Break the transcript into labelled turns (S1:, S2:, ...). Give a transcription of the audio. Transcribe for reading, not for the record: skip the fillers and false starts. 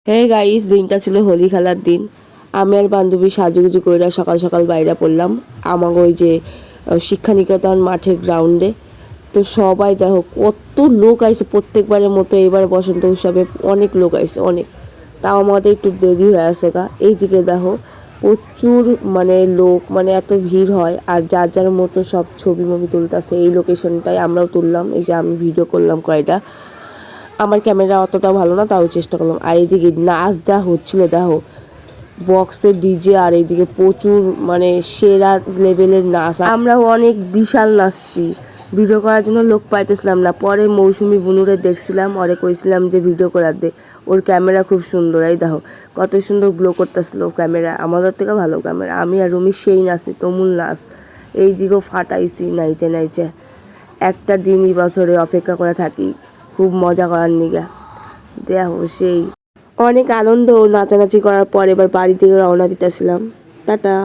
S1: হ্যাঁ গাইস, দিনটা ছিল হোলি খেলার দিন। আমি আর বান্ধবী সাজুগুজু কইরা সকাল সকাল বাইরে পড়লাম আমাকে ওই যে শিক্ষানিকেতন মাঠের গ্রাউন্ডে। তো সবাই দেখো কত লোক আইছে, প্রত্যেকবারের মতো এবার বসন্ত উৎসবে অনেক লোক আইছে, অনেক। তাও আমাদের একটু দেরি হয়ে আছে গা। এইদিকে দেখো প্রচুর মানে লোক, মানে এত ভিড় হয়, আর যার যার মতো সব ছবি মবি তুলতেছে। এই লোকেশনটায় আমরাও তুললাম, এই যে আমি ভিডিও করলাম কয়টা। আমার ক্যামেরা অতটা ভালো না, তাও চেষ্টা করলাম। আর এইদিকে নাচ যা হচ্ছিল দেখো, বক্সের ডিজে, আর এইদিকে প্রচুর মানে সেরা লেভেলের নাচ। আমরাও অনেক বিশাল নাচছি, ভিডিও করার জন্য লোক পাইতেছিলাম না। পরে মৌসুমি বুনুরে দেখছিলাম, ওরে কইছিলাম যে ভিডিও করার দে, ওর ক্যামেরা খুব সুন্দর। এই দেখো কত সুন্দর গ্লো করতেছিল ক্যামেরা, আমাদের থেকে ভালো ক্যামেরা। আমি আর রুমি সেই নাচি, তুমুল নাচ। এই দিকেও ফাটাইছি নাইচে নাইচে। একটা দিনই বছরে অপেক্ষা করে থাকি খুব মজা করার নিগা। দেখো সেই অনেক আনন্দ ও নাচানাচি করার পর এবার বাড়ি থেকে রওনা দিতেছিলাম। টাটা।